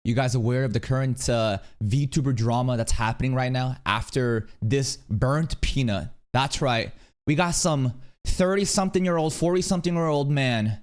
You guys aware of the current VTuber drama that's happening right now after this burnt peanut? That's right. We got some 30-something-year-old, 40-something-year-old man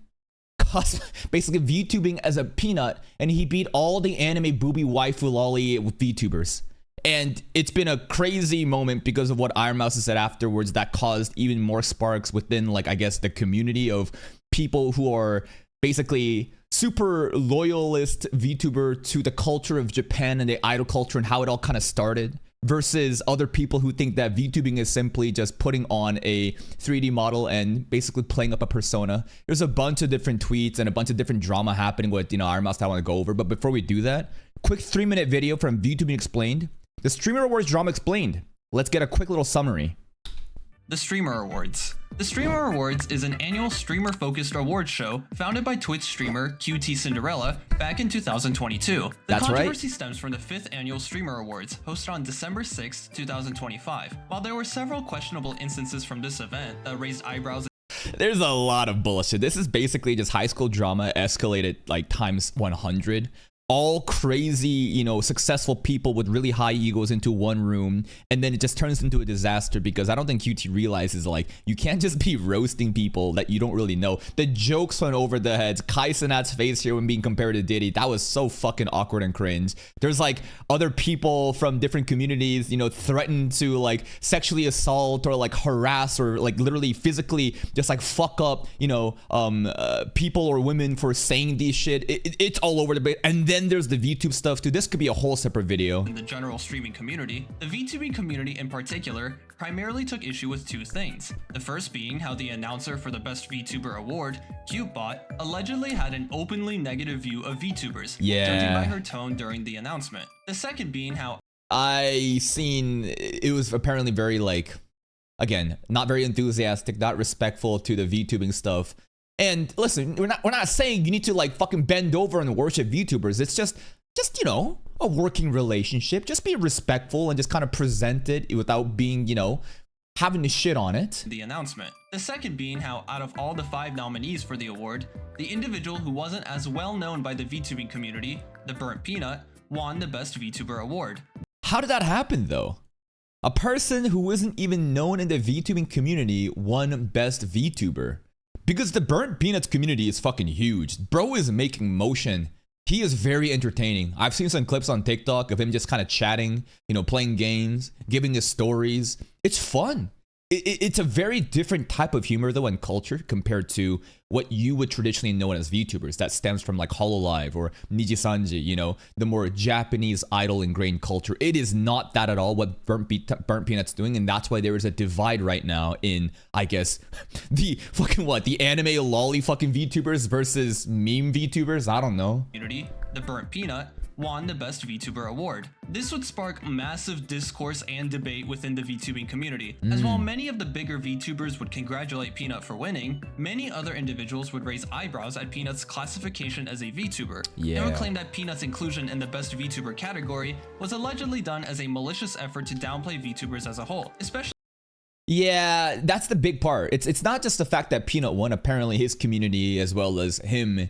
basically VTubing as a peanut, and he beat all the anime booby waifu lolly VTubers. And it's been a crazy moment because of what IronMouse said afterwards that caused even more sparks within, like, I guess, the community of people who are basically super loyalist VTuber to the culture of Japan and the idol culture and how it all kind of started, versus other people who think that VTubing is simply just putting on a 3D model and basically playing up a persona. There's a bunch of different tweets and a bunch of different drama happening with, IronMouse that I want to go over. But before we do that, quick 3-minute video from VTubing Explained. The Streamer Awards drama explained. Let's get a quick little summary. The Streamer Awards. The Streamer Awards is an annual streamer-focused awards show founded by Twitch streamer QT Cinderella back in 2022. The controversy stems from the 5th annual Streamer Awards, hosted on December 6, 2025. While there were several questionable instances from this event that raised eyebrows. There's a lot of bullshit. This is basically just high school drama escalated like times 100. All crazy, successful people with really high egos into one room, and then it just turns into a disaster because I don't think QT realizes, like, you can't just be roasting people that you don't really know. The jokes went over the heads. Kai Cenat's face here when being compared to Diddy, that was so fucking awkward and cringe. There's like other people from different communities, threatened to like sexually assault or like harass or like literally physically just like fuck up, people or women for saying these shit. It's all over the place. And then there's the VTube stuff too. This could be a whole separate video. In the general streaming community, the VTubing community in particular primarily took issue with two things. The first being how the announcer for the Best VTuber Award, CuteBot, allegedly had an openly negative view of VTubers, judging by her tone during the announcement. The second being how it was apparently very again, not very enthusiastic, not respectful to the VTubing stuff. And listen, we're not saying you need to like fucking bend over and worship VTubers. It's just a working relationship. Just be respectful and just kind of present it without being, having to shit on it. The announcement. The second being how out of all the 5 nominees for the award, the individual who wasn't as well known by the VTubing community, the Burnt Peanut, won the Best VTuber Award. How did that happen though? A person who isn't even known in the VTubing community won Best VTuber. Because the Burnt Peanuts community is fucking huge. Bro is making motion. He is very entertaining. I've seen some clips on TikTok of him just kind of chatting, playing games, giving his stories. It's fun. It's a very different type of humor though and culture compared to what you would traditionally know as VTubers. That stems from like Hololive or Nijisanji, the more Japanese idol ingrained culture. It is not that at all what Burnt Peanuts doing, and that's why there is a divide right now in, I guess, the anime lolly fucking VTubers versus meme VTubers. I don't know. The Burnt Peanut won the Best VTuber Award. This would spark massive discourse and debate within the VTubing community, as while many of the bigger VTubers would congratulate Peanut for winning, many other individuals would raise eyebrows at Peanut's classification as a VTuber, and would claim that Peanut's inclusion in the Best VTuber category was allegedly done as a malicious effort to downplay VTubers as a whole, especially. Yeah, that's the big part. It's not just the fact that Peanut won. Apparently his community as well as him,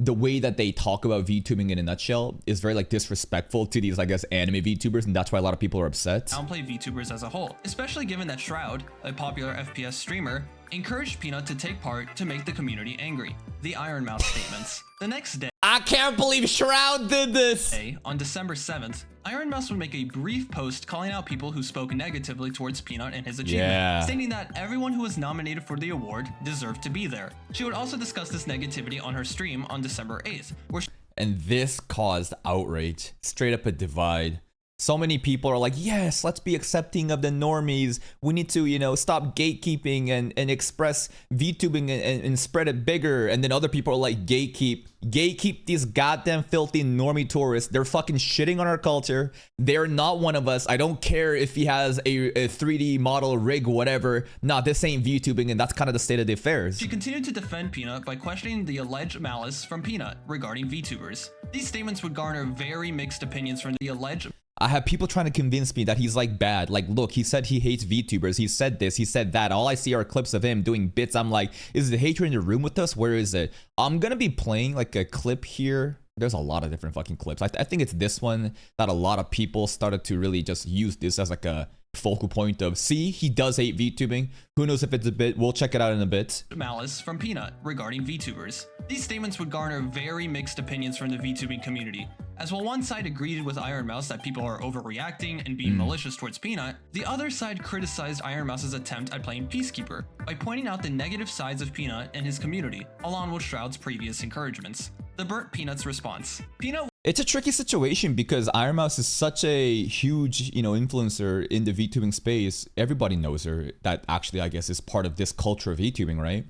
the way that they talk about VTubing in a nutshell is very disrespectful to these, I guess, anime VTubers, and that's why a lot of people are upset. Downplay VTubers as a whole, especially given that Shroud, a popular FPS streamer, encouraged Peanut to take part to make the community angry. The IronMouse statements. The next day, I can't believe Shroud did this! On December 7th, IronMouse would make a brief post calling out people who spoke negatively towards Peanut and his achievement, stating that everyone who was nominated for the award deserved to be there. She would also discuss this negativity on her stream on December 8th, and this caused outrage, straight up a divide. So many people are like, yes, let's be accepting of the normies. We need to, stop gatekeeping and express VTubing and spread it bigger. And then other people are like, gatekeep these goddamn filthy normie tourists. They're fucking shitting on our culture. They're not one of us. I don't care if he has a 3D model rig, whatever. Nah, this ain't VTubing, and that's kind of the state of the affairs. She continued to defend Peanut by questioning the alleged malice from Peanut regarding VTubers. These statements would garner very mixed opinions from the alleged. I have people trying to convince me that he's bad. Look, he said he hates VTubers. He said this, he said that. All I see are clips of him doing bits. I'm like, is the hatred in the room with us? Where is it? I'm gonna be playing a clip here there's a lot of different fucking clips. I think it's this one that a lot of people started to really just use this as like a focal point of, see, he does hate VTubing. Who knows if it's a bit? We'll check it out in a bit. Malice from Peanut regarding VTubers. These statements would garner very mixed opinions from the VTubing community, as while one side agreed with IronMouse that people are overreacting and being malicious towards Peanut, the other side criticized IronMouse's attempt at playing Peacekeeper by pointing out the negative sides of Peanut and his community, along with Shroud's previous encouragements. The burnt Peanut's response. Peanut. It's a tricky situation because IronMouse is such a huge, influencer in the VTubing space. Everybody knows her. That actually, I guess, is part of this culture of VTubing, right?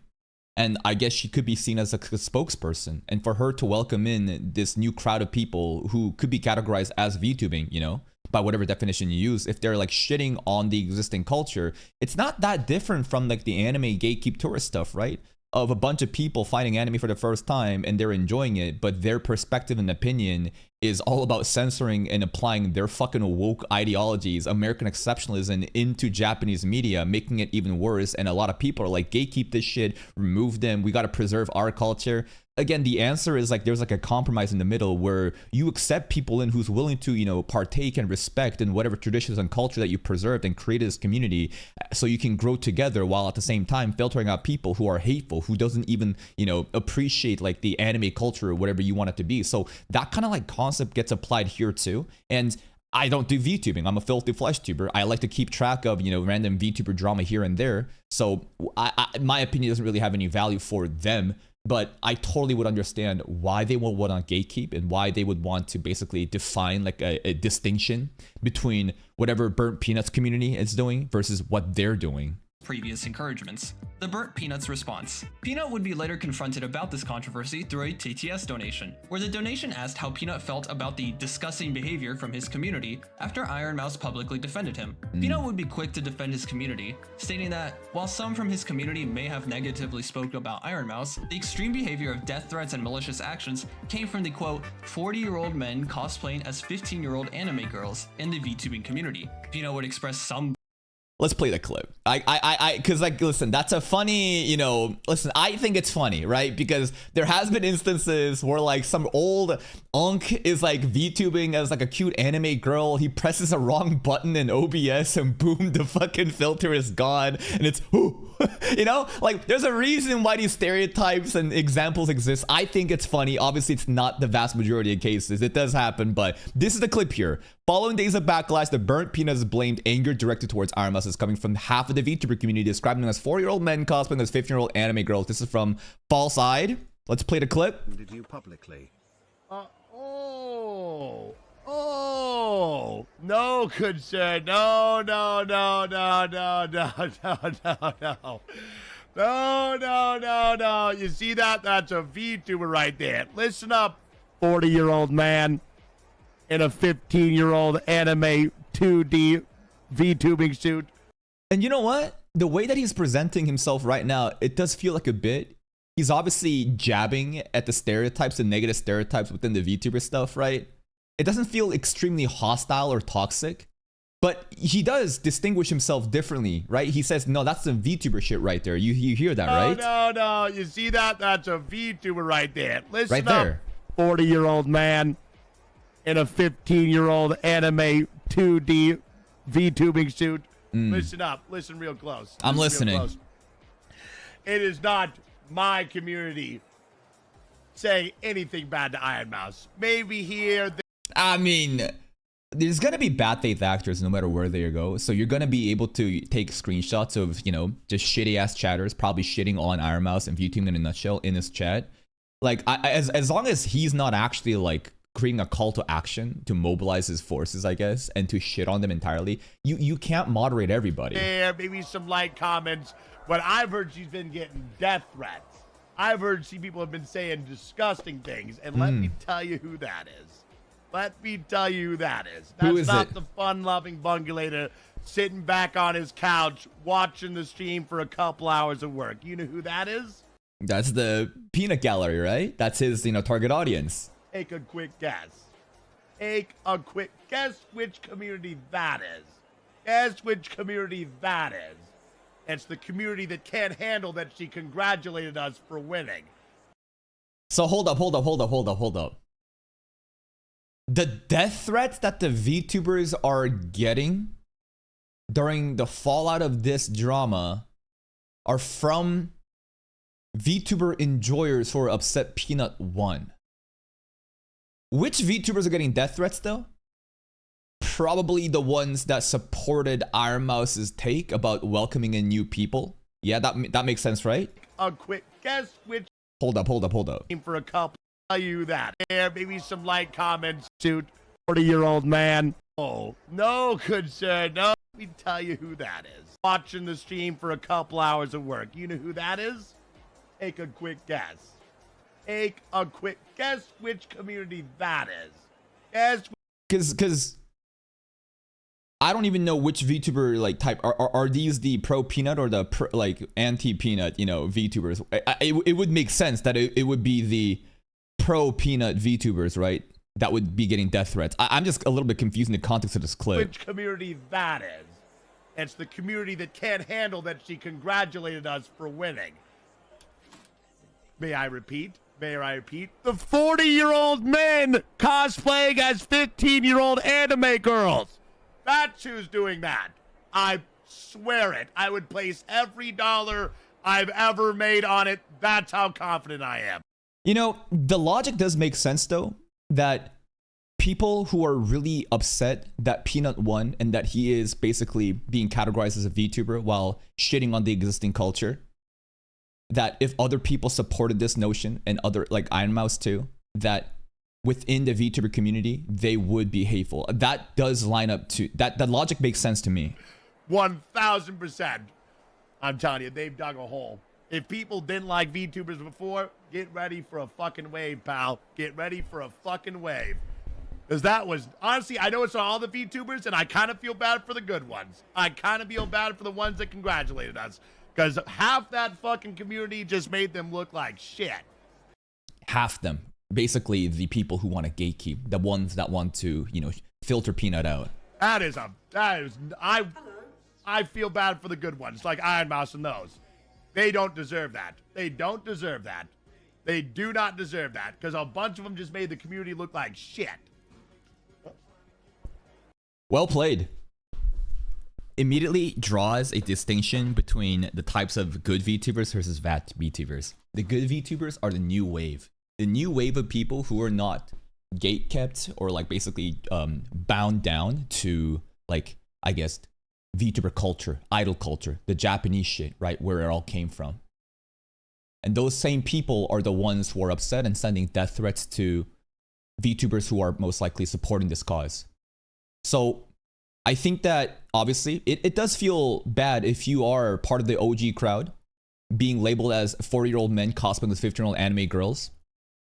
And I guess she could be seen as a spokesperson. And for her to welcome in this new crowd of people who could be categorized as VTubing, by whatever definition you use, if they're like shitting on the existing culture, it's not that different from like the anime gatekeep tourist stuff, right? Of a bunch of people finding anime for the first time and they're enjoying it, but their perspective and opinion is all about censoring and applying their fucking woke ideologies, American exceptionalism into Japanese media, making it even worse. And a lot of people are like, gatekeep this shit, remove them, we got to preserve our culture. Again, the answer is like there's like a compromise in the middle where you accept people in who's willing to, partake and respect in whatever traditions and culture that you preserved and created this community so you can grow together, while at the same time filtering out people who are hateful, who doesn't even, appreciate like the anime culture or whatever you want it to be. So that kind of like concept gets applied here too. And I don't do VTubing. I'm a filthy flesh tuber. I like to keep track of, random VTuber drama here and there. So my opinion doesn't really have any value for them. But I totally would understand why they would want to gatekeep and why they would want to basically define like a distinction between whatever Burnt Peanuts community is doing versus what they're doing. Previous encouragements. The burnt Peanut's response. Peanut would be later confronted about this controversy through a TTS donation, where the donation asked how Peanut felt about the disgusting behavior from his community after IronMouse publicly defended him. Peanut would be quick to defend his community, stating that while some from his community may have negatively spoken about IronMouse, the extreme behavior of death threats and malicious actions came from the quote 40-year-old men cosplaying as 15-year-old anime girls in the VTubing community. Peanut would express some. Let's play the clip. Cause like, listen, that's a funny, listen, I think it's funny, right? Because there has been instances where like some old unk is like VTubing as like a cute anime girl. He presses a wrong button in OBS and boom, the fucking filter is gone. And it's, like there's a reason why these stereotypes and examples exist. I think it's funny. Obviously, it's not the vast majority of cases. It does happen, but this is the clip here. Following days of backlash, the burnt Peanuts blamed anger directed towards IronMouse is coming from half of the VTuber community, describing them as 4-year-old men cosplaying as 15-year-old anime girls. This is from False Eyed. Let's play the clip. Did you publicly? No, good sir. No. No. You see that? That's a VTuber right there. Listen up, 40-year-old man in a 15-year-old anime 2D VTubing suit. And you know what? The way that he's presenting himself right now, it does feel like a bit. He's obviously jabbing at the stereotypes and negative stereotypes within the VTuber stuff, right? It doesn't feel extremely hostile or toxic, but he does distinguish himself differently, right? He says, no, that's some VTuber shit right there. You hear that, right? No. You see that? That's a VTuber right there. Listen right up, there. 40-year-old man in a 15-year-old anime 2D VTubing suit. Listen up. Listen real close. I'm listening. It is not my community saying anything bad to IronMouse. Maybe here. I mean, there's going to be bad faith actors no matter where they go. So you're going to be able to take screenshots of, just shitty ass chatters, probably shitting on IronMouse and VTubing in a nutshell in his chat. Like, as long as he's not actually like creating a call to action to mobilize his forces, I guess, and to shit on them entirely, you can't moderate everybody. There, maybe some light comments, but I've heard she's been getting death threats. I've heard people have been saying disgusting things, and let me tell you who that is. That's not the fun-loving bungulator sitting back on his couch watching the stream for a couple hours of work. You know who that is? That's the peanut gallery, right? That's his, target audience. Take a quick guess. Guess which community that is. It's the community that can't handle that she congratulated us for winning. So hold up. The death threats that the VTubers are getting during the fallout of this drama are from VTuber enjoyers who are upset Peanut won. Which VTubers are getting death threats though? Probably the ones that supported IronMouse's take about welcoming in new people. Yeah, that makes sense, right? A quick guess which Hold up. for a couple. Tell you that. There, maybe some light comments to 40-year-old man. Oh, no, good sir. No, let me tell you who that is. Watching the stream for a couple hours of work. You know who that is? Take a quick guess. Take a quick guess which community that is. Guess. Cause I don't even know which VTuber like type are these the pro Peanut or the anti Peanut VTubers. It would make sense that it would be the pro Peanut VTubers, right? That would be getting death threats. I'm just a little bit confused in the context of this clip. Which community that is. It's the community that can't handle that she congratulated us for winning. May I repeat? The 40-year-old men cosplaying as 15-year-old anime girls. That's who's doing that. I swear it. I would place every dollar I've ever made on it. That's how confident I am. You know, the logic does make sense though, that people who are really upset that Peanut won and that he is basically being categorized as a VTuber while shitting on the existing culture, that if other people supported this notion and other like IronMouse too, that within the VTuber community, they would be hateful. That does line up to that. The logic makes sense to me. 1,000%. I'm telling you, they've dug a hole. If people didn't like VTubers before, get ready for a fucking wave, pal. Get ready for a fucking wave. Because that was, honestly, I know it's on all the VTubers, and I kind of feel bad for the good ones. I kind of feel bad for the ones that congratulated us. Because half that fucking community just made them look like shit. Half them. Basically, the people who want to gatekeep. The ones that want to, filter Peanut out. I feel bad for the good ones, like IronMouse and those. They don't deserve that. They don't deserve that. They do not deserve that. Because a bunch of them just made the community look like shit. Well played. Immediately draws a distinction between the types of good VTubers versus bad VTubers. The good VTubers are the new wave. The new wave of people who are not gatekept or like basically bound down to like, I guess, VTuber culture, idol culture, the Japanese shit, right? Where it all came from. And those same people are the ones who are upset and sending death threats to VTubers who are most likely supporting this cause. So I think that obviously it does feel bad if you are part of the OG crowd being labeled as 40-year-old men cosplaying as 15-year-old anime girls.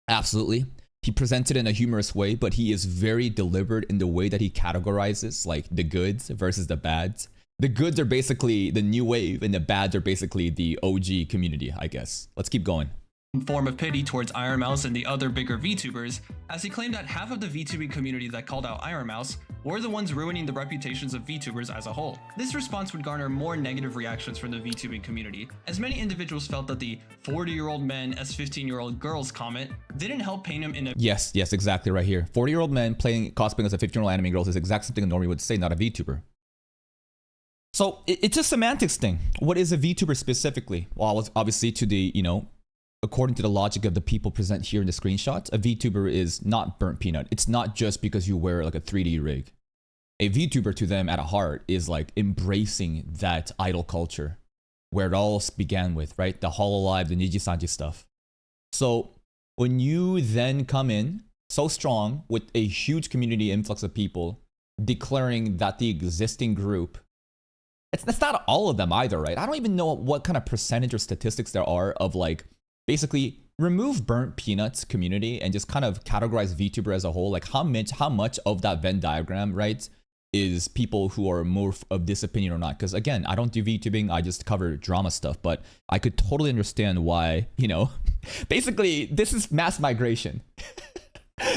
Absolutely. He presented it in a humorous way, but he is very deliberate in the way that he categorizes like the goods versus the bads. The goods are basically the new wave and the bads are basically the OG community, I guess. Let's keep going. Form of pity towards IronMouse and the other bigger VTubers, as he claimed that half of the VTubing community that called out IronMouse were the ones ruining the reputations of VTubers as a whole. This response would garner more negative reactions from the VTubing community, as many individuals felt that the 40-year-old men as 15-year-old girls comment didn't help paint him in a— Yes, exactly right here. 40-year-old men cosplaying as a 15-year-old anime girls is exactly something a normie would say, not a VTuber. So it's a semantics thing. What is a VTuber specifically? Well, obviously to the, according to the logic of the people present here in the screenshots, a VTuber is not burnt peanut. It's not just because you wear like a 3D rig. A VTuber to them at a heart is like embracing that idol culture where it all began with, right? The Hololive, the Nijisanji stuff. So when you then come in so strong with a huge community influx of people declaring that the existing group, it's not all of them either, right? I don't even know what kind of percentage or statistics there are of like, basically remove burnt peanuts community and just kind of categorize VTuber as a whole. Like how much of that Venn diagram, right, is people who are more of this opinion or not? Because again, I don't do VTubing, I just cover drama stuff, but I could totally understand why, basically this is mass migration.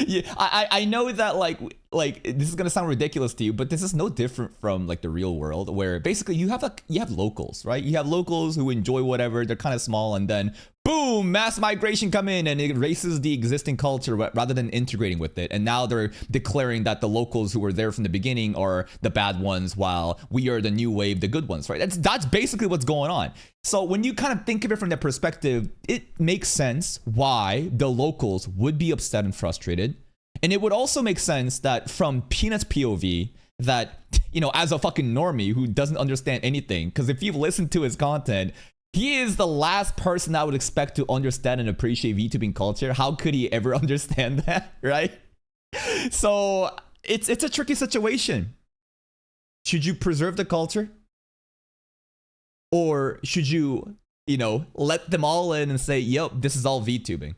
Yeah, I know that like like, this is gonna sound ridiculous to you, but this is no different from like the real world, where basically you have locals, right? You have locals who enjoy whatever, they're kind of small, and then boom, mass migration come in and it erases the existing culture rather than integrating with it. And now they're declaring that the locals who were there from the beginning are the bad ones, while we are the new wave, the good ones, right? That's basically what's going on. So when you kind of think of it from that perspective, it makes sense why the locals would be upset and frustrated. And it would also make sense that from Peanut's POV, that, you know, as a fucking normie who doesn't understand anything, because if you've listened to his content, he is the last person I would expect to understand and appreciate VTubing culture. How could he ever understand that, right? So it's a tricky situation. Should you preserve the culture? Or should you, you know, let them all in and say, yep, this is all VTubing?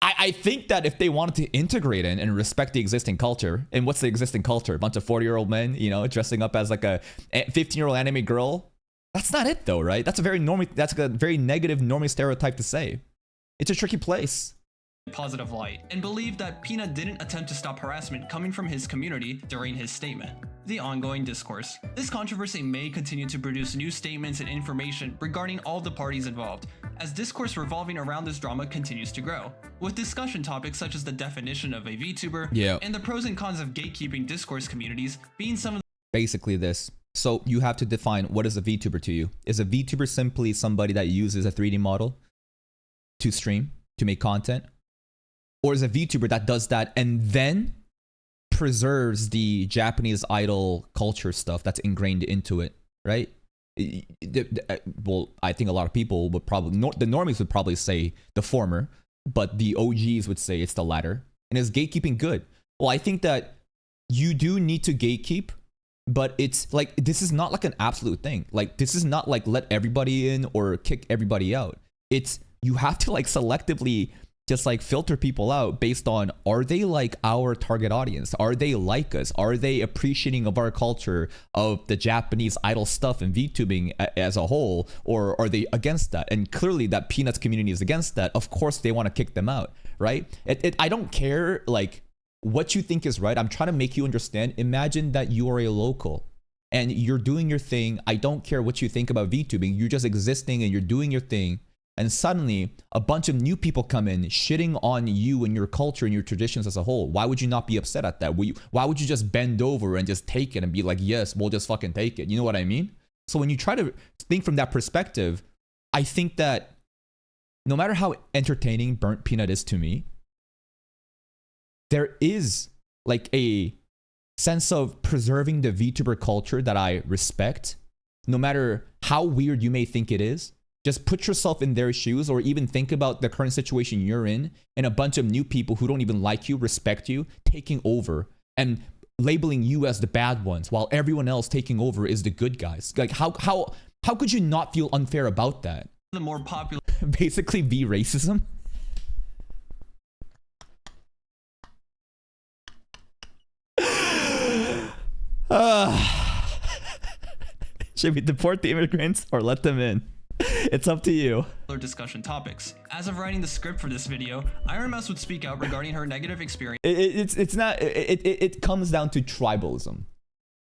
I think that if they wanted to integrate in and respect the existing culture, and what's the existing culture? A bunch of 40-year-old men, you know, dressing up as like a 15-year-old anime girl. That's not it though, right? That's a very negative normie stereotype to say. It's a tricky place. Positive light, and believe that Peanut didn't attempt to stop harassment coming from his community during his statement. The ongoing discourse. This controversy may continue to produce new statements and information regarding all the parties involved, as discourse revolving around this drama continues to grow, with discussion topics such as the definition of a VTuber and the pros and cons of gatekeeping discourse communities being some of the basically this. So you have to define, what is a VTuber to you? Is a VTuber simply somebody that uses a 3D model to stream, to make content? Or is a VTuber that does that and then preserves the Japanese idol culture stuff that's ingrained into it, right? Well, I think a lot of people would probably, the normies would probably say the former, but the OGs would say it's the latter. And is gatekeeping good? Well, I think that you do need to gatekeep, but it's like, this is not like an absolute thing. Like, this is not like let everybody in or kick everybody out. It's, you have to like selectively just like filter people out based on, are they like our target audience? Are they like us? Are they appreciating of our culture, of the Japanese idol stuff and VTubing as a whole? Or are they against that? And clearly that Peanuts community is against that. Of course they want to kick them out, right? I don't care like what you think is right. I'm trying to make you understand. Imagine that you are a local and you're doing your thing. I don't care what you think about VTubing. You're just existing and you're doing your thing. And suddenly a bunch of new people come in shitting on you and your culture and your traditions as a whole. Why would you not be upset at that? Why would you just bend over and just take it and be like, yes, we'll just fucking take it? You know what I mean? So when you try to think from that perspective, I think that no matter how entertaining Burnt Peanut is to me, there is like a sense of preserving the VTuber culture that I respect, no matter how weird you may think it is. Just put yourself in their shoes, or even think about the current situation you're in and a bunch of new people who don't even like you, respect you, taking over and labeling you as the bad ones while everyone else taking over is the good guys. Like how could you not feel unfair about that? The more popular basically be racism. Should we deport the immigrants or let them in? It's up to you. Discussion topics. As of writing the script for this video, IronMouse would speak out regarding her negative experience. It comes down to tribalism.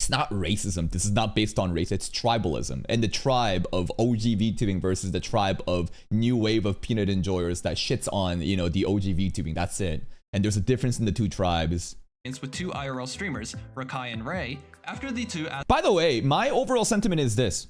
It's not racism. This is not based on race. It's tribalism. And the tribe of OG VTubing versus the tribe of new wave of peanut enjoyers that shits on, you know, the OG VTubing. That's it. And there's a difference in the two tribes. With two IRL streamers, Rakai and Ray, after the two... By the way, my overall sentiment is this.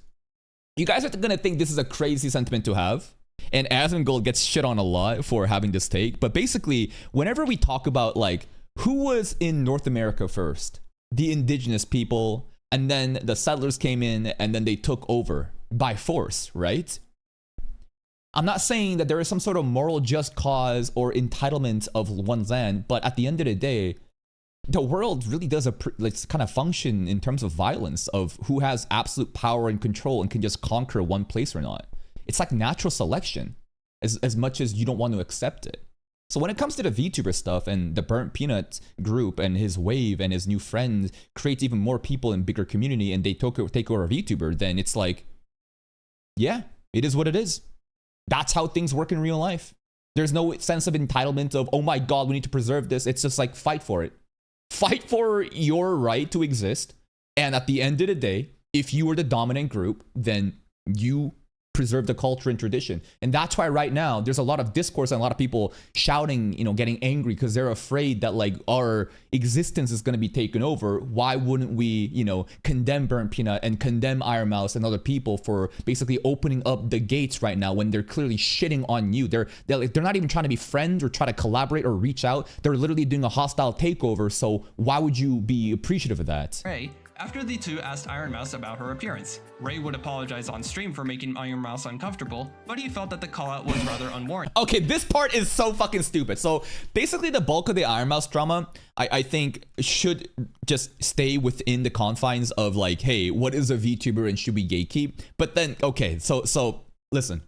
You guys are gonna think this is a crazy sentiment to have, and Asmongold gets shit on a lot for having this take, but basically, whenever we talk about like, who was in North America first? The indigenous people, and then the settlers came in, and then they took over by force, right? I'm not saying that there is some sort of moral just cause or entitlement of one's land, but at the end of the day, the world really does kind of function in terms of violence, of who has absolute power and control and can just conquer one place or not. It's like natural selection, as much as you don't want to accept it. So when it comes to the VTuber stuff and the Burnt Peanut group and his wave and his new friend creates even more people in bigger community and they take over a VTuber, then it's like, yeah, it is what it is. That's how things work in real life. There's no sense of entitlement of, oh my God, we need to preserve this. It's just like, fight for it. fight for your right to exist. And at the end of the day, if you were the dominant group, then you preserve the culture and tradition. And that's why right now there's a lot of discourse and a lot of people shouting, getting angry because they're afraid that like our existence is going to be taken over. Why wouldn't we, condemn Burnt Peanut and condemn IronMouse and other people for basically opening up the gates right now when they're clearly shitting on you? They're not even trying to be friends or try to collaborate or reach out. They're literally doing a hostile takeover. So why would you be appreciative of that? Ray, after the two asked IronMouse about her appearance. Ray would apologize on stream for making IronMouse uncomfortable, but he felt that the call-out was rather unwarranted. Okay, this part is so fucking stupid. So basically the bulk of the IronMouse drama, I think should just stay within the confines of like, hey, what is a VTuber and should we gatekeep? But then, okay, so listen.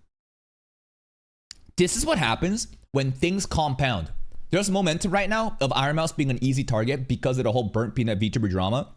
This is what happens when things compound. There's momentum right now of IronMouse being an easy target because of the whole Burnt Peanut VTuber drama.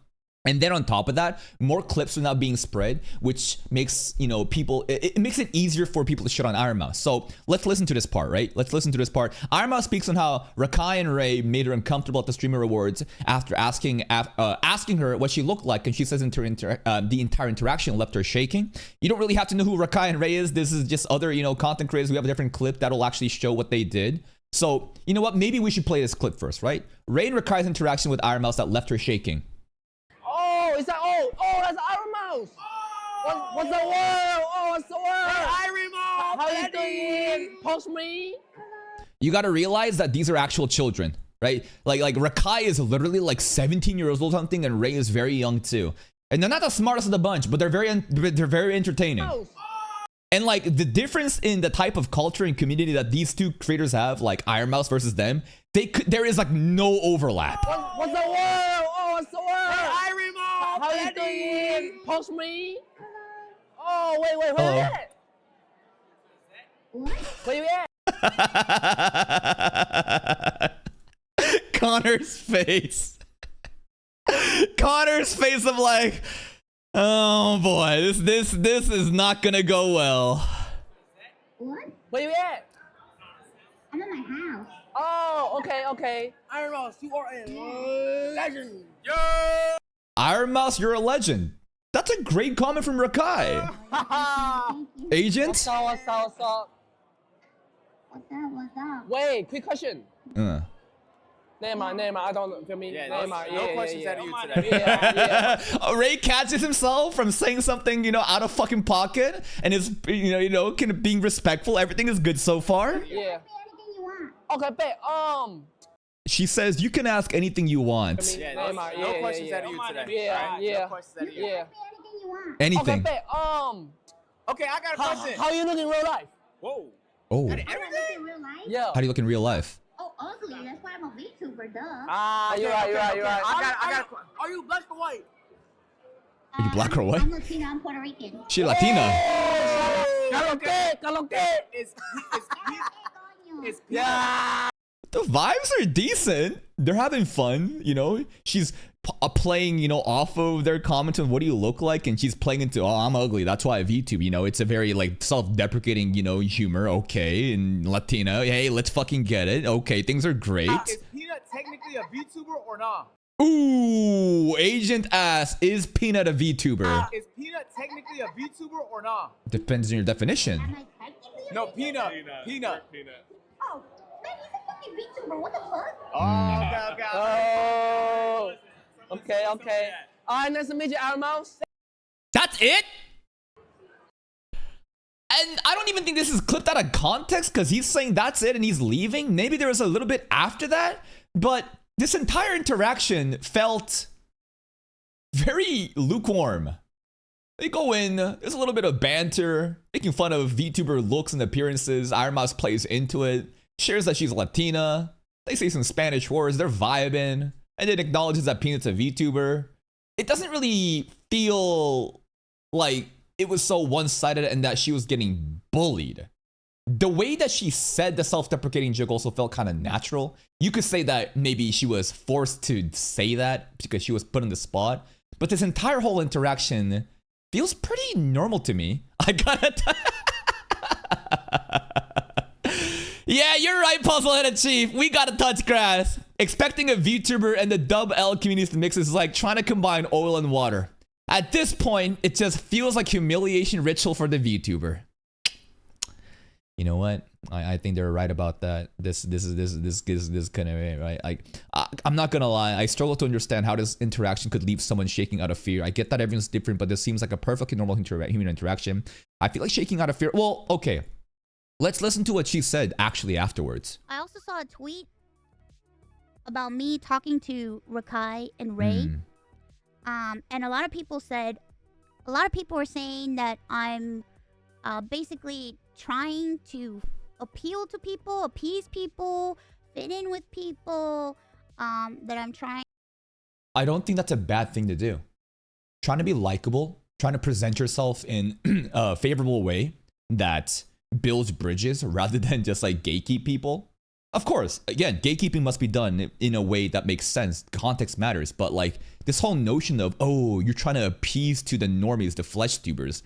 And then on top of that, more clips are now being spread, which makes, people, it makes it easier for people to shit on IronMouse. So let's listen to this part, right? Let's listen to this part. IronMouse speaks on how Rakai and Ray made her uncomfortable at the Streamer Awards after asking her what she looked like. And she says the entire interaction left her shaking. You don't really have to know who Rakai and Ray is. This is just other, content creators. We have a different clip that'll actually show what they did. So, you know what? Maybe we should play this clip first, right? Ray and Rakai's interaction with IronMouse that left her shaking. Is that that's IronMouse. What's the word? What's the word? Hey, IronMouse. How you doing? Post me. You got to realize that these are actual children, right? Like Rakai is literally like 17 years old or something, and Ray is very young too. And they're not the smartest of the bunch, but they're very entertaining. And like the difference in the type of culture and community that these two creators have, like IronMouse versus them, there is like no overlap. What's the word? What's the word? Hey, IronMouse. How you doing? Post me. Oh, wait, where you at? Where you at? Connor's face. Connor's face of like, oh boy, this is not gonna go well. What? Where you at? I'm in my house. Oh, okay. IronMouse, you are a legend. IronMouse, you're a legend. That's a great comment from Rakai. Agent? What's up? What's up? Wait, quick question. Neymar, I don't feel me. Yeah, Neymar, no questions out of you today. Yeah. Ray catches himself from saying something, out of fucking pocket, and is, being respectful. Everything is good so far. Yeah. Anything you want. Okay, bet. She says you can ask anything you want. Yeah, Neymar, no questions out of you today. Yeah. No questions out of you. Yeah. Anything you want. Okay, Anything. bet. Okay, I got a question. How you look in real life? Whoa. Oh. How do I look in real life? Yeah. How do you look in real life? Oh, ugly. That's why I'm a VTuber, duh. You're right. I got. Are you black or white? Are you black or white? I'm Latina. I'm Puerto Rican. She Latina. Caloque. It's Yeah. The vibes are decent. They're having fun, She's playing, off of their comments on what do you look like, and she's playing into, I'm ugly. That's why I VTube, It's a very like self-deprecating, humor. Okay, and Latina, hey, let's fucking get it. Okay, things are great. Is Peanut technically a VTuber or not? Ooh, Agent asks, is Peanut a VTuber? Is Peanut technically a VTuber or not? Depends on your definition. Am I technically a No, VTuber? Peanut. Oh, man, he's a fucking VTuber. What the fuck? Oh, okay. Okay. Alright, nice to meet you, IronMouse. That's it? And I don't even think this is clipped out of context because he's saying that's it and he's leaving. Maybe there was a little bit after that, but this entire interaction felt very lukewarm. They go in, there's a little bit of banter, making fun of VTuber looks and appearances. IronMouse plays into it, shares that she's Latina. They say some Spanish words, they're vibing, and it acknowledges that Peanut's a VTuber. It doesn't really feel like it was so one-sided and that she was getting bullied. The way that she said the self-deprecating joke also felt kind of natural. You could say that maybe she was forced to say that because she was put on the spot. But this entire whole interaction feels pretty normal to me. I gotta Yeah, you're right, Puzzle-Headed Chief. We gotta touch grass. expecting a VTuber and the dub L communities to mix is like trying to combine oil and water. At this point, it just feels like humiliation ritual for the VTuber. You know what? I think they're right about that. This kind of right. I'm not gonna lie. I struggle to understand how this interaction could leave someone shaking out of fear. I get that everyone's different, but this seems like a perfectly normal human interaction. I feel like shaking out of fear. Well, okay. Let's listen to what she said actually afterwards. I also saw a tweet about me talking to Rakai and Ray. And a lot of people were saying that I'm basically trying to appeal to people, appease people, fit in with people, that I'm trying. I don't think that's a bad thing to do. Trying to be likable, trying to present yourself in a favorable way that builds bridges rather than just like gatekeep people. Of course, again, gatekeeping must be done in a way that makes sense. Context matters, but like this whole notion of, oh, you're trying to appease to the normies, the flesh tubers,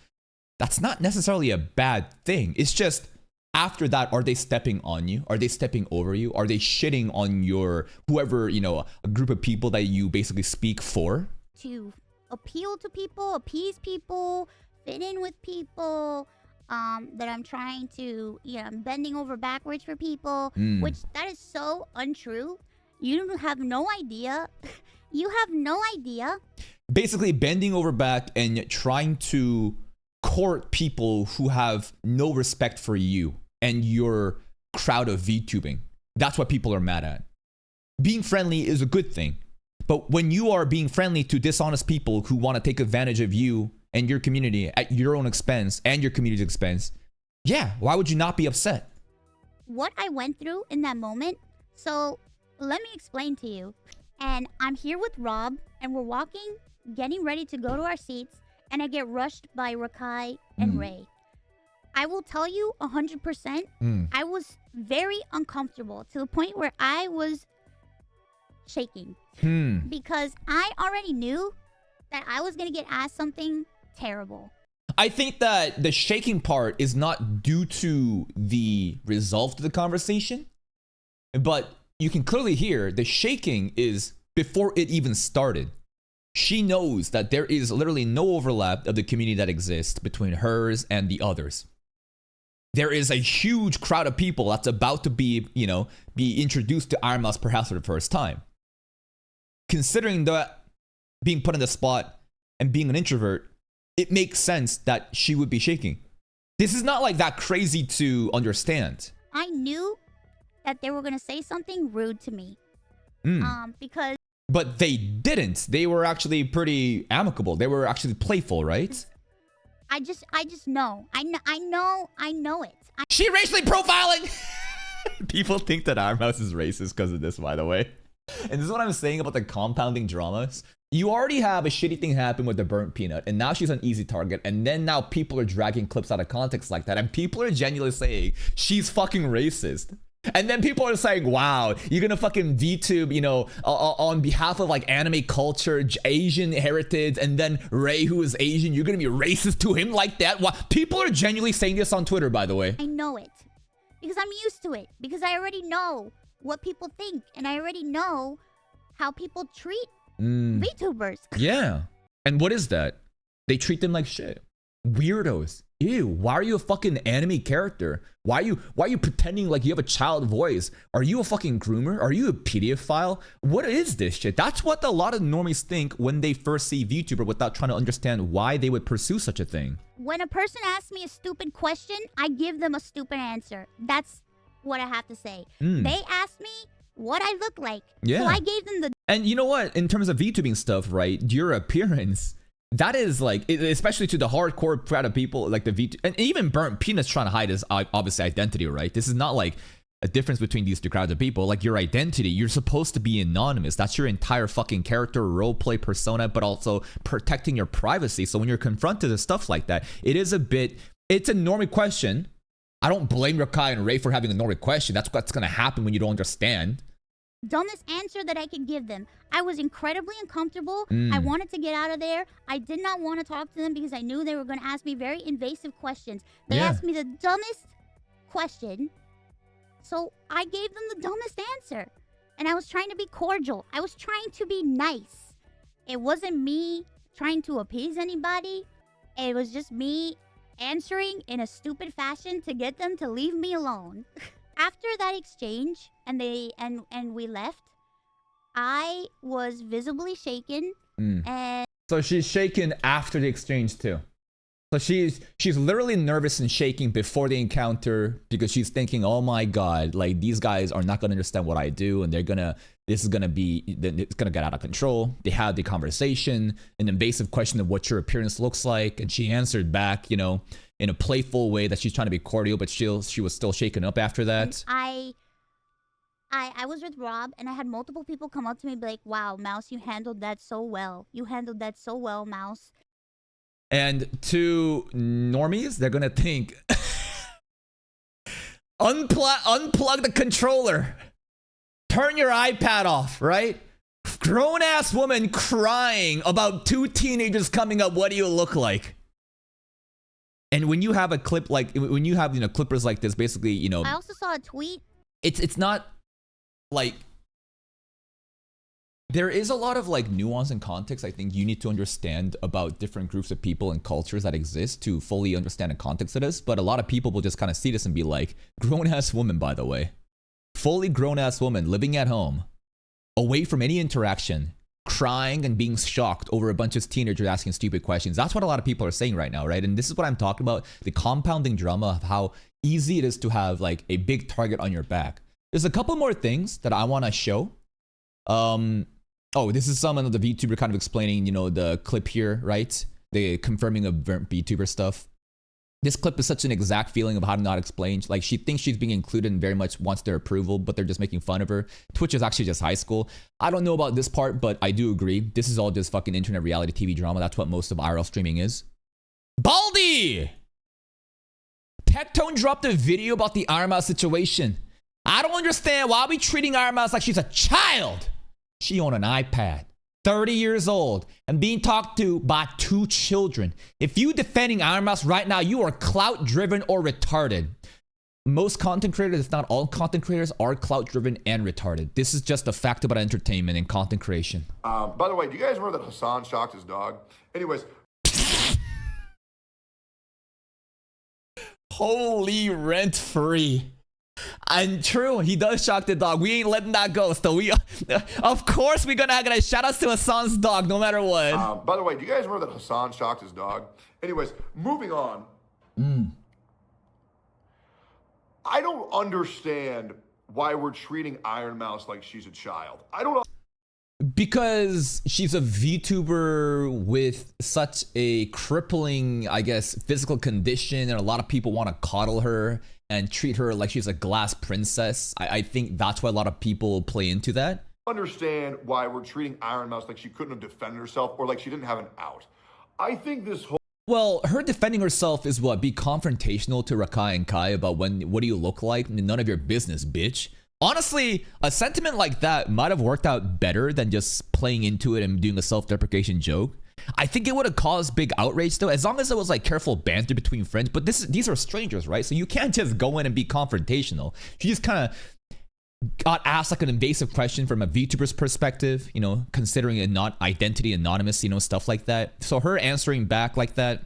that's not necessarily a bad thing. It's just after that, are they stepping on you? Are they stepping over you? Are they shitting on your whoever, you know, a group of people that you basically speak for? To appeal to people, appease people, fit in with people, that I'm trying to, you know, I'm bending over backwards for people, which that is so untrue. You have no idea. You have no idea. Basically bending over back and trying to court people who have no respect for you and your crowd of VTubing. That's what people are mad at. Being friendly is a good thing. But when you are being friendly to dishonest people who want to take advantage of you and your community at your own expense and your community's expense, yeah, why would you not be upset? What I went through in that moment, so let me explain to you. And I'm here with Rob, and we're walking, getting ready to go to our seats, and I get rushed by Rakai and Ray. I will tell you 100%, I was very uncomfortable to the point where I was shaking. Because I already knew that I was going to get asked something terrible. I think that the shaking part is not due to the result of the conversation, but you can clearly hear the shaking is before it even started. She knows that there is literally no overlap of the community that exists between hers and the others. There is a huge crowd of people that's about to be, you know, be introduced to IronMouse perhaps for the first time. Considering that being put on the spot and being an introvert, it makes sense that she would be shaking. This is not like that crazy to understand. I knew that they were going to say something rude to me. Because... But they didn't. They were actually pretty amicable. They were actually playful, right? I just know. I know it. She racially profiling! People think that IronMouse is racist because of this, by the way. And this is what I'm saying about the compounding dramas. You already have a shitty thing happen with the burnt peanut, and now she's an easy target, and then now people are dragging clips out of context like that, and people are genuinely saying she's fucking racist. And then people are saying, wow, you're gonna fucking VTube, you know, on behalf of like anime culture, Asian heritage, and then Ray, who is Asian, you're gonna be racist to him like that? Wow. People are genuinely saying this on Twitter, by the way. I know it. Because I'm used to it. Because I already know what people think, and I already know how people treat VTubers. Yeah. And what is that? They treat them like shit. Weirdos. Ew, why are you a fucking anime character? Why are you pretending like you have a child voice? Are you a fucking groomer? Are you a pedophile? What is this shit? That's what a lot of normies think when they first see VTuber without trying to understand why they would pursue such a thing. When a person asks me a stupid question, I give them a stupid answer. That's what I have to say. They asked me what I look like. Yeah. So I gave them the... And you know what? In terms of VTubing stuff, right? Your appearance... That is like, especially to the hardcore crowd of people, like the VTuber, and even Burnt Peanut's trying to hide his obviously identity, right? This is not like a difference between these two crowds of people. Like your identity, you're supposed to be anonymous. That's your entire fucking character, roleplay persona, but also protecting your privacy. So when you're confronted with stuff like that, it's a normie question. I don't blame Rakai and Ray for having a normie question. That's what's going to happen when you don't understand. Dumbest answer that I could give them. I was incredibly uncomfortable. I wanted to get out of there. I did not want to talk to them because I knew they were going to ask me very invasive questions. They asked me the dumbest question, so I gave them the dumbest answer. And I was trying to be cordial. I was trying to be nice. It wasn't me trying to appease anybody. It was just me answering in a stupid fashion to get them to leave me alone. After that exchange and we left, I was visibly shaken and So she's shaken after the exchange too. So she's literally nervous and shaking before the encounter because she's thinking, oh my god, like these guys are not gonna understand what I do, and it's gonna get out of control. They had the conversation, an invasive question of what your appearance looks like, and she answered back, in a playful way that she's trying to be cordial, but she was still shaken up after that. I was with Rob, and I had multiple people come up to me and be like, wow, Mouse, you handled that so well. You handled that so well, Mouse. And to normies, they're gonna think, unplug the controller, turn your iPad off, right? Grown-ass woman crying about two teenagers coming up, what do you look like? And when you have a clip like, when you have, clippers like this, basically, I also saw a tweet. It's not like, there is a lot of like nuance and context I think you need to understand about different groups of people and cultures that exist to fully understand the context of this. But a lot of people will just kind of see this and be like, grown-ass woman, by the way. Fully grown-ass woman living at home, away from any interaction, crying and being shocked over a bunch of teenagers asking stupid questions. That's what a lot of people are saying right now, right? And this is what I'm talking about, the compounding drama of how easy it is to have like a big target on your back. There's a couple more things that I want to show. Oh, this is someone of the VTuber kind of explaining, the clip here, right? The confirming of VTuber stuff. This clip is such an exact feeling of how to not explain. Like, she thinks she's being included and very much wants their approval, but they're just making fun of her. Twitch is actually just high school. I don't know about this part, but I do agree. This is all just fucking internet reality TV drama. That's what most of IRL streaming is. Baldy! Tectone dropped a video about the IronMouse situation. I don't understand why are we treating IronMouse like she's a child. She on an iPad, 30 years old, and being talked to by two children. If you defending IronMouse right now, you are clout-driven or retarded. Most content creators, if not all content creators, are clout-driven and retarded. This is just a fact about entertainment and content creation. By the way, do you guys remember that Hassan shocked his dog? Anyways. Holy rent-free. And true, he does shock the dog. We ain't letting that go. So of course, we're gonna shout outs to Hassan's dog, no matter what. By the way, do you guys remember that Hassan shocked his dog? Anyways, moving on. I don't understand why we're treating IronMouse like she's a child. I don't know. Because she's a VTuber with such a crippling, I guess, physical condition, and a lot of people want to coddle her and treat her like she's a glass princess. I think that's why a lot of people play into that. Understand why we're treating IronMouse like she couldn't have defended herself or like she didn't have an out. I think this whole... Well, her defending herself is what? Be confrontational to Rakai and Kai about what do you look like? None of your business, bitch. Honestly, a sentiment like that might have worked out better than just playing into it and doing a self-deprecation joke. I think it would have caused big outrage though, as long as it was like careful banter between friends. But these are strangers, right? So you can't just go in and be confrontational. She just kind of got asked like an invasive question from a VTuber's perspective, considering it not identity anonymous, stuff like that. So her answering back like that,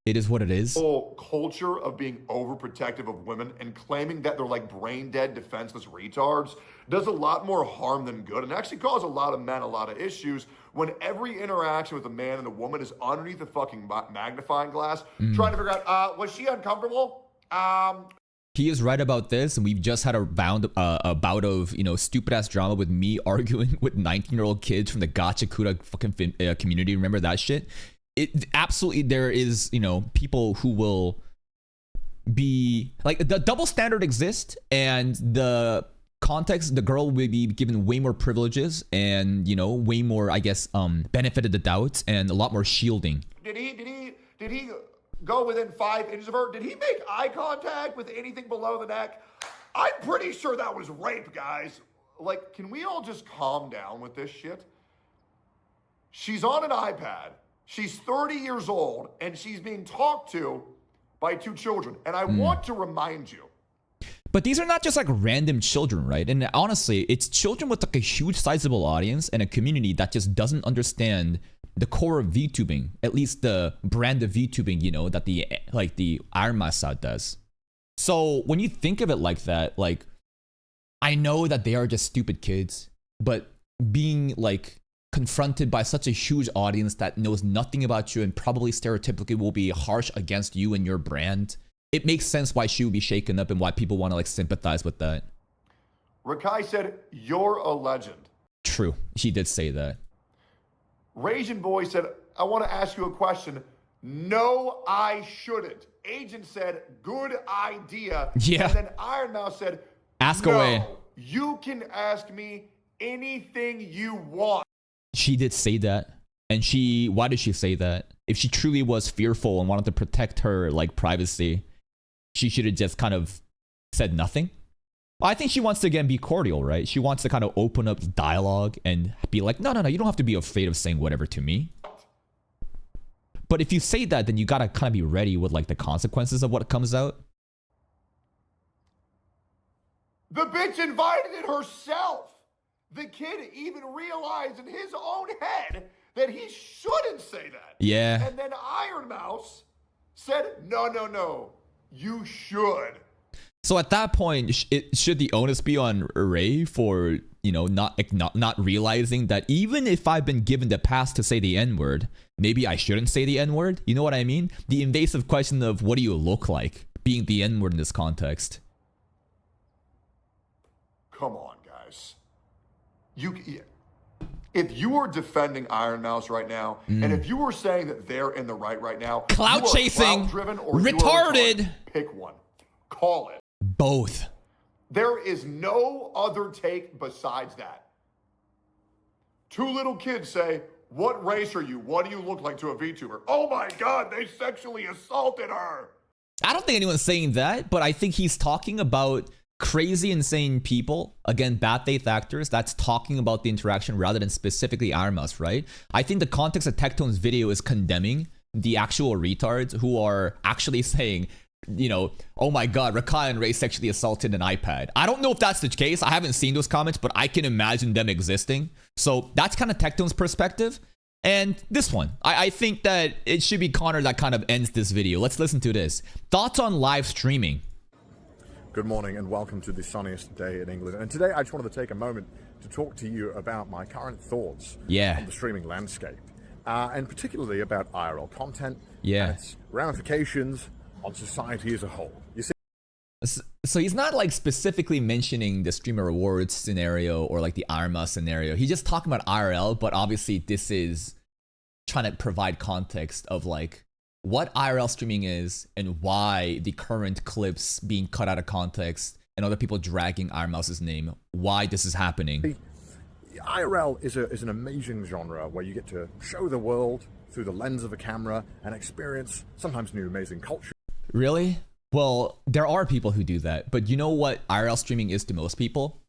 it is what it is. Whole culture of being overprotective of women and claiming that they're like brain dead, defenseless retards does a lot more harm than good, and actually causes a lot of men a lot of issues when every interaction with a man and a woman is underneath the fucking magnifying glass, trying to figure out, was she uncomfortable? He is right about this, and we've just had a bout of stupid ass drama with me arguing with 19-year-old kids from the Gachakuda fucking community. Remember that shit? It absolutely, there is people who will be like, the double standard exists, and the context, the girl will be given way more privileges and way more, I guess, benefit of the doubt and a lot more shielding. Did he go within 5 inches of her? Did he make eye contact with anything below the neck? I'm pretty sure that was rape, guys. Like, can we all just calm down with this shit? She's on an iPad. She's 30 years old, and she's being talked to by two children. And I want to remind you. But these are not just like random children, right? And honestly, it's children with like a huge sizable audience and a community that just doesn't understand the core of VTubing, at least the brand of VTubing, you know, that the IronMouse side does. So when you think of it like that, like, I know that they are just stupid kids, but being like confronted by such a huge audience that knows nothing about you and probably stereotypically will be harsh against you and your brand, it makes sense why she would be shaken up and why people want to like sympathize with that. Rakai said, "You're a legend." True, she did say that. Rasian Boy said, "I want to ask you a question." No, I shouldn't. Agent said, "Good idea." Yeah. And then IronMouse said, Ask "No, away. You can ask me anything you want." She did say that. And why did she say that? If she truly was fearful and wanted to protect her like privacy, she should have just kind of said nothing. Well, I think she wants to, again, be cordial, right? She wants to kind of open up dialogue and be like, no, you don't have to be afraid of saying whatever to me. But if you say that, then you gotta kind of be ready with like the consequences of what comes out. The bitch invited it herself. The kid even realized in his own head that he shouldn't say that. Yeah. And then IronMouse said, no, you should. So at that point, should the onus be on Ray for, you know, not realizing that even if I've been given the pass to say the N-word, maybe I shouldn't say the N-word? You know what I mean? The invasive question of what do you look like being the N-word in this context. Come on, guys. If you were defending IronMouse right now, and if you were saying that they're in the right now, Clout you are chasing, clout-driven or you are retarded. Pick one. Call it. Both. There is no other take besides that. Two little kids say, "What race are you? What do you look like to a VTuber?" Oh my God, they sexually assaulted her. I don't think anyone's saying that, but I think he's talking about crazy, insane people, again, bad faith actors, that's talking about the interaction rather than specifically IronMouse, right? I think the context of Tectone's video is condemning the actual retards who are actually saying, you know, oh my God, Rakai and Ray sexually assaulted an iPad. I don't know if that's the case. I haven't seen those comments, but I can imagine them existing. So that's kind of Tectone's perspective. And this one, I think that it should be Connor that kind of ends this video. Let's listen to this. Thoughts on live streaming. Good morning and welcome to the sunniest day in England. And today I just wanted to take a moment to talk to you about my current thoughts on the streaming landscape. And particularly about IRL content and its ramifications on society as a whole. You see, so he's not like specifically mentioning the streamer rewards scenario or like the IronMouse scenario. He's just talking about IRL, but obviously this is trying to provide context of like what IRL streaming is and why the current clips being cut out of context and other people dragging IronMouse's name, why this is happening. IRL is an amazing genre where you get to show the world through the lens of a camera and experience sometimes new amazing culture. Really? Well, there are people who do that, but you know what IRL streaming is to most people?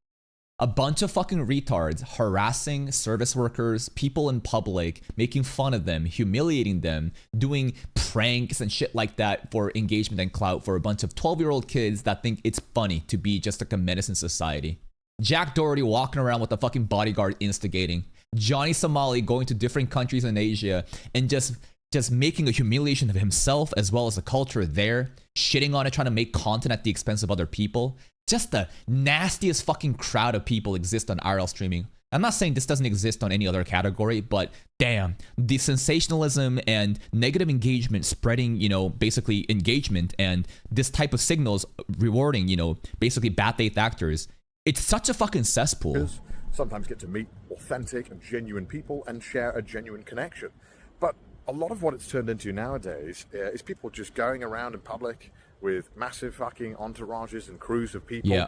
A bunch of fucking retards harassing service workers, people in public, making fun of them, humiliating them, doing pranks and shit like that for engagement and clout for a bunch of 12-year-old kids that think it's funny to be just like a menace in society. Jack Doherty walking around with a fucking bodyguard instigating. Johnny Somali going to different countries in Asia and just making a humiliation of himself as well as the culture there, shitting on it, trying to make content at the expense of other people. Just the nastiest fucking crowd of people exist on IRL streaming. I'm not saying this doesn't exist on any other category, but damn, the sensationalism and negative engagement spreading, you know, basically engagement and this type of signals rewarding, you know, basically bad faith actors. It's such a fucking cesspool. Sometimes get to meet authentic and genuine people and share a genuine connection. But a lot of what it's turned into nowadays is people just going around in public with massive fucking entourages and crews of people,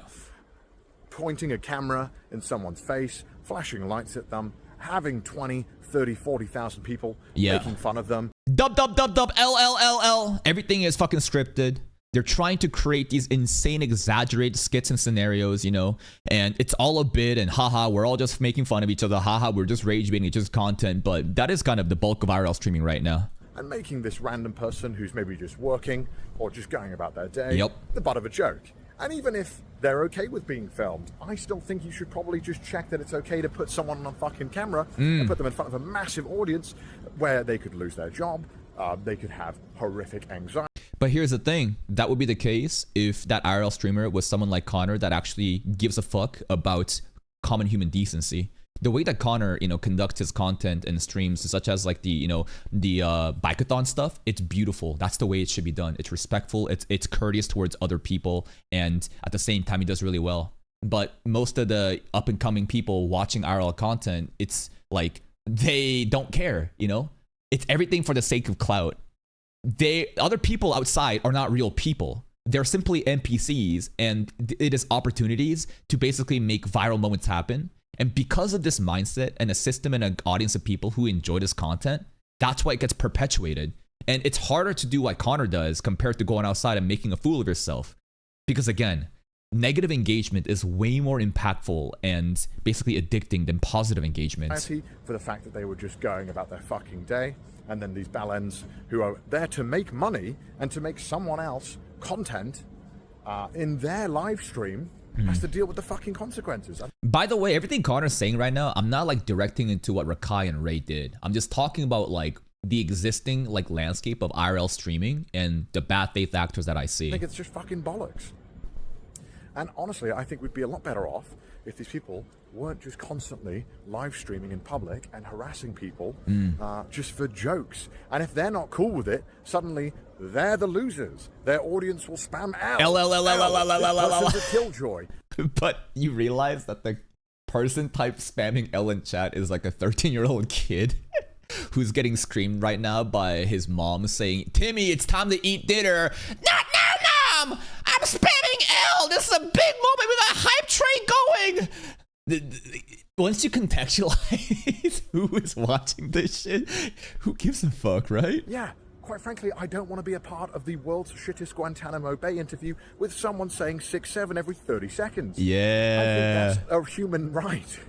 pointing a camera in someone's face, flashing lights at them, having 20, 30, 40,000 people making fun of them. Dub, LLLL. Everything is fucking scripted. They're trying to create these insane, exaggerated skits and scenarios, you know, and it's all a bit and haha, we're all just making fun of each other. Haha, we're just rage baiting, it's just content. But that is kind of the bulk of IRL streaming right now. And making this random person who's maybe just working or just going about their day the butt of a joke. And even if they're okay with being filmed, I still think you should probably just check that it's okay to put someone on fucking camera and put them in front of a massive audience where they could lose their job, they could have horrific anxiety. But here's the thing, that would be the case if that IRL streamer was someone like Connor that actually gives a fuck about common human decency. The way that Connor, conducts his content and streams, such as like the bikeathon stuff, it's beautiful. That's the way it should be done. It's respectful, it's courteous towards other people, and at the same time, he does really well. But most of the up and coming people watching IRL content, it's like they don't care, It's everything for the sake of clout. Other people outside are not real people. They're simply NPCs, and it is opportunities to basically make viral moments happen. And because of this mindset and a system and an audience of people who enjoy this content, that's why it gets perpetuated. And it's harder to do what Connor does compared to going outside and making a fool of yourself. Because again, negative engagement is way more impactful and basically addicting than positive engagement. For the fact that they were just going about their fucking day, and then these bellends who are there to make money and to make someone else content in their live stream has to deal with the fucking consequences. By the way, everything Connor's saying right now, I'm not like directing into what Rakai and Ray did. I'm just talking about like the existing like landscape of IRL streaming and the bad faith actors that I see. I think it's just fucking bollocks. And honestly, I think we'd be a lot better off if these people weren't just constantly live streaming in public and harassing people just for jokes. And if they're not cool with it, suddenly they're the losers. Their audience will spam L. This person's a killjoy. But you realize that the person type spamming L in chat is like a 13-year-old kid who's getting screamed right now by his mom saying, "Timmy, it's time to eat dinner." "Not now, Mom! I'm spamming L! This is a big moment! We got a hype train going!" Once you contextualize who is watching this shit, who gives a fuck, right? Yeah. Quite frankly, I don't want to be a part of the world's shittest Guantanamo Bay interview with someone saying 6'7" every 30 seconds. Yeah. I think that's a human right.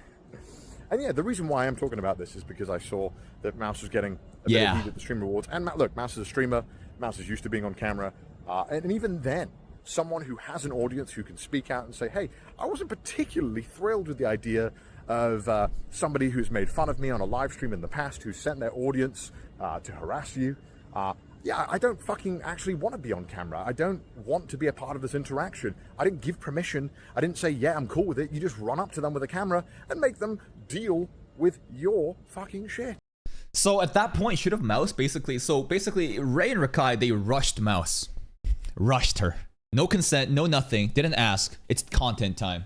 And yeah, the reason why I'm talking about this is because I saw that Mouse was getting a bit of heat at the Stream Awards. And look, Mouse is a streamer. Mouse is used to being on camera. And even then, someone who has an audience who can speak out and say, "Hey, I wasn't particularly thrilled with the idea of somebody who's made fun of me on a live stream in the past, who sent their audience to harass you. Yeah, I don't fucking actually want to be on camera. I don't want to be a part of this interaction. I didn't give permission. I didn't say, yeah, I'm cool with it." You just run up to them with a camera and make them deal with your fucking shit. So at that point, should have Mouse basically... So basically, Ray and Rakai, they rushed Mouse. Rushed her. No consent, no nothing. Didn't ask. It's content time.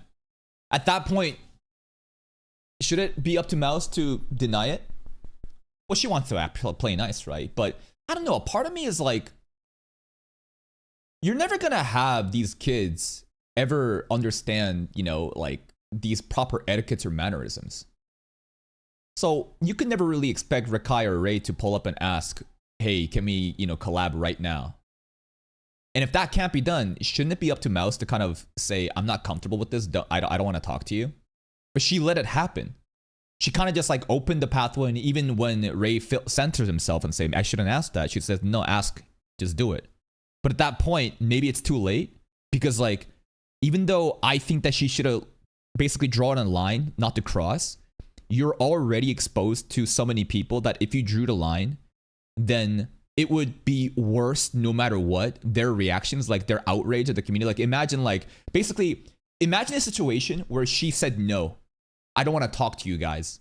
At that point, should it be up to Mouse to deny it? Well, she wants to play nice, right? But I don't know. A part of me is like, you're never gonna have these kids ever understand, like these proper etiquettes or mannerisms. So you can never really expect Rakai or Ray to pull up and ask, "Hey, can we, collab right now?" And if that can't be done, shouldn't it be up to Mouse to kind of say, "I'm not comfortable with this. I don't want to talk to you"? But she let it happen. She kind of just like opened the pathway, and even when Ray centers himself and saying, "I shouldn't ask that," she says, "No, ask, just do it." But at that point, maybe it's too late, because like, even though I think that she should have basically drawn a line not to cross, you're already exposed to so many people that if you drew the line, then it would be worse no matter what. Their reactions, like their outrage at the community. Like imagine a situation where she said, "No, I don't want to talk to you guys."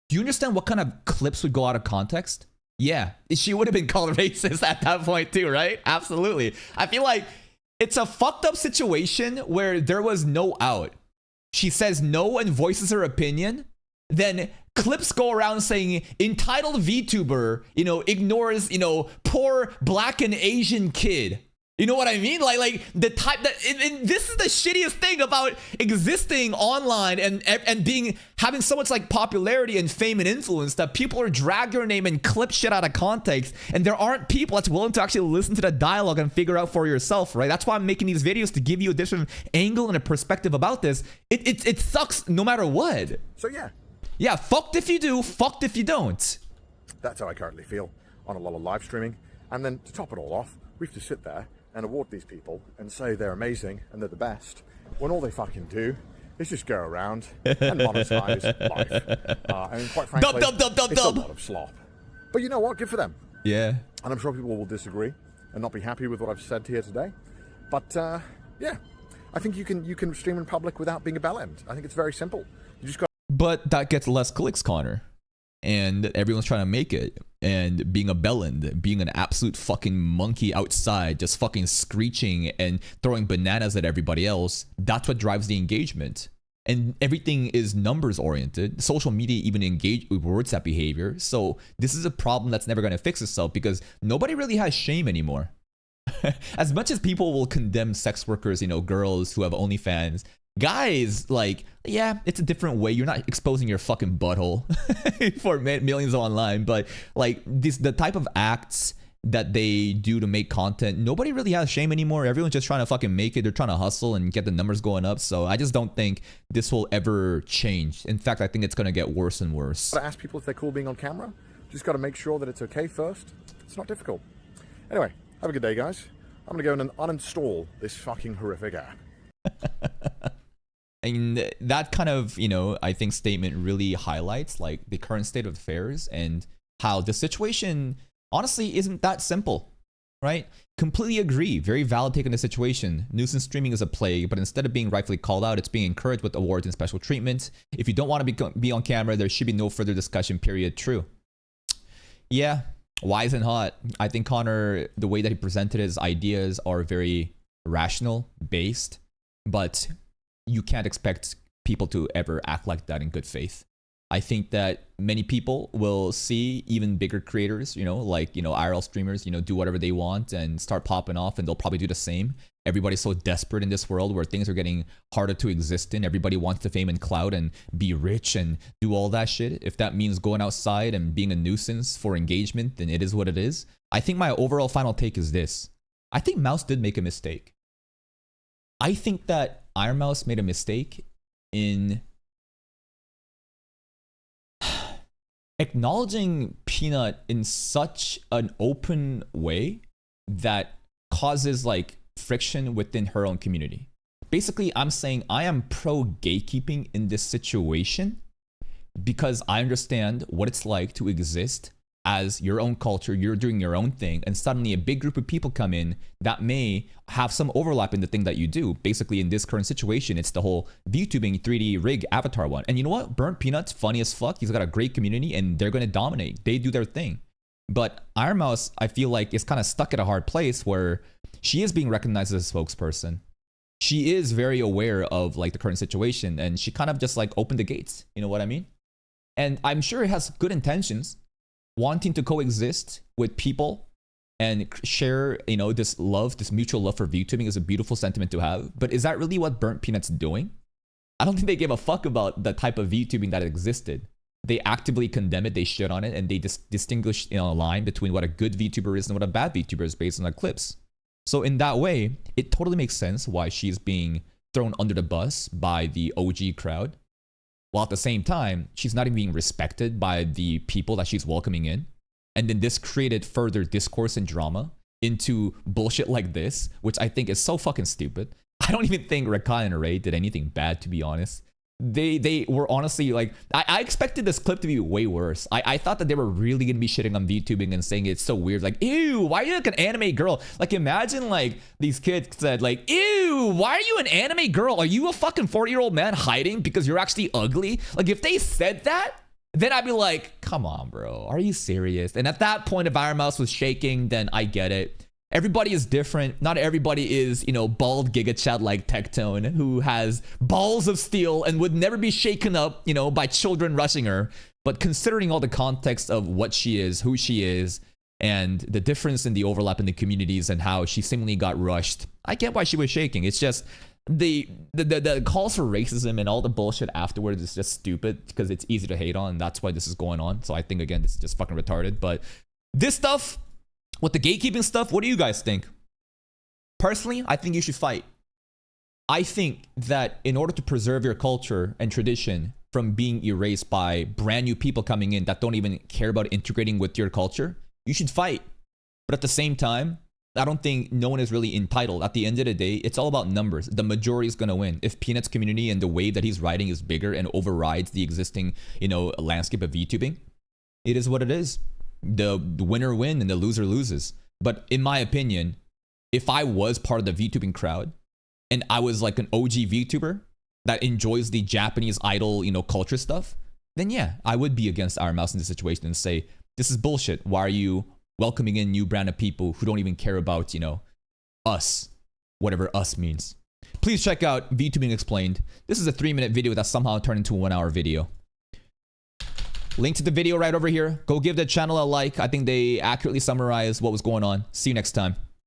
Do you understand what kind of clips would go out of context? Yeah, she would have been called racist at that point too, right? Absolutely. I feel like it's a fucked up situation where there was no out. She says no and voices her opinion. Then clips go around saying entitled VTuber, ignores, poor black and Asian kid. You know what I mean? Like the type that, and this is the shittiest thing about existing online and having so much like popularity and fame and influence, that people are drag your name and clip shit out of context, and there aren't people that's willing to actually listen to the dialogue and figure out for yourself, right? That's why I'm making these videos, to give you a different angle and a perspective about this. It sucks no matter what. So yeah, fucked if you do, fucked if you don't. That's how I currently feel on a lot of live streaming. And then to top it all off, we have to sit there and award these people and say they're amazing and they're the best, when all they fucking do is just go around and monetize life. I mean, quite frankly, it's a lot of slop. But you know what? Good for them. Yeah. And I'm sure people will disagree and not be happy with what I've said here today. But yeah, I think you can stream in public without being a bellend. I think it's very simple. You just got. But that gets less clicks, Connor. And everyone's trying to make it. And being a bellend, being an absolute fucking monkey outside, just fucking screeching and throwing bananas at everybody else, that's what drives the engagement. And everything is numbers oriented. Social media even rewards that behavior. So this is a problem that's never going to fix itself because nobody really has shame anymore. As much as people will condemn sex workers, you know, girls who have OnlyFans, guys, like, yeah, it's a different way. You're not exposing your fucking butthole for millions online, but like the type of acts that they do to make content, nobody really has shame anymore. Everyone's just trying to fucking make it. They're trying to hustle and get the numbers going up. So I just don't think this will ever change. In fact, I think it's going to get worse and worse. Ask people if they're cool being on camera. Just got to make sure that it's okay first. It's not difficult. Anyway, have a good day, guys. I'm going to go and uninstall this fucking horrific app. And that kind of, you know, I think statement really highlights like the current state of affairs and how the situation honestly isn't that simple, right? Completely agree. Very valid take on the situation. Nuisance streaming is a plague, but instead of being rightfully called out, it's being encouraged with awards and special treatment. If you don't want to be on camera, there should be no further discussion, period. True. Yeah, wise and hot. I think Connor, the way that he presented his ideas are very rational, based, but you can't expect people to ever act like that in good faith. I think that many people will see even bigger creators, you know, like, you know, IRL streamers, you know, do whatever they want and start popping off, and they'll probably do the same. Everybody's so desperate in this world where things are getting harder to exist in. Everybody wants the fame and clout and be rich and do all that shit. If that means going outside and being a nuisance for engagement, then it is what it is. I think my overall final take is this. I think Mouse did make a mistake. I think that IronMouse made a mistake in acknowledging Peanut in such an open way that causes like friction within her own community. Basically, I'm saying I am pro gatekeeping in this situation because I understand what it's like to exist as your own culture, you're doing your own thing, and suddenly a big group of people come in that may have some overlap in the thing that you do. Basically, in this current situation, it's the whole VTubing 3D rig avatar one. And you know what? Burnt Peanut's funny as fuck. He's got a great community and they're going to dominate. They do their thing. But IronMouse, I feel like, is kind of stuck at a hard place where she is being recognized as a spokesperson. She is very aware of like the current situation and she kind of just like opened the gates. You know what I mean? And I'm sure it has good intentions, wanting to coexist with people and share, you know, this love, this mutual love for VTubing is a beautiful sentiment to have. But is that really what Burnt Peanut's doing? I don't think they gave a fuck about the type of VTubing that existed. They actively condemn it, they shit on it, and they distinguish, you know, a line between what a good VTuber is and what a bad VTuber is based on the clips. So in that way, it totally makes sense why she's being thrown under the bus by the OG crowd. While at the same time, she's not even being respected by the people that she's welcoming in. And then this created further discourse and drama into bullshit like this, which I think is so fucking stupid. I don't even think Rakai and Array did anything bad, to be honest. They were honestly like, I expected this clip to be way worse. I thought that they were really gonna be shitting on VTubing and saying it's so weird. Like, ew, why are you like an anime girl? Like, imagine like these kids said like, ew, why are you an anime girl? Are you a fucking 40-year-old man hiding because you're actually ugly? Like, if they said that, then I'd be like, come on, bro, are you serious? And at that point, if IronMouse was shaking, then I get it. Everybody is different. Not everybody is, you know, bald gigachad like Tectone, who has balls of steel and would never be shaken up, you know, by children rushing her. But considering all the context of what she is, who she is, and the difference in the overlap in the communities and how she seemingly got rushed, I get why she was shaking. It's just the calls for racism and all the bullshit afterwards is just stupid because it's easy to hate on, and that's why this is going on. So I think, again, this is just fucking retarded. But this stuff, with the gatekeeping stuff, what do you guys think? Personally, I think you should fight. I think that in order to preserve your culture and tradition from being erased by brand new people coming in that don't even care about integrating with your culture, you should fight. But at the same time, I don't think no one is really entitled. At the end of the day, it's all about numbers. The majority is going to win. If Peanut's community and the wave that he's riding is bigger and overrides the existing, landscape of VTubing, it is what it is. The winner win and the loser loses. But in my opinion, if I was part of the VTubing crowd and I was like an OG VTuber that enjoys the Japanese idol, culture stuff, then yeah, I would be against IronMouse in this situation and say, this is bullshit. Why are you welcoming in new brand of people who don't even care about, us, whatever us means. Please check out VTubing Explained. This is a 3-minute video that somehow turned into a 1-hour video. Link to the video right over here. Go give the channel a like. I think they accurately summarize what was going on. See you next time.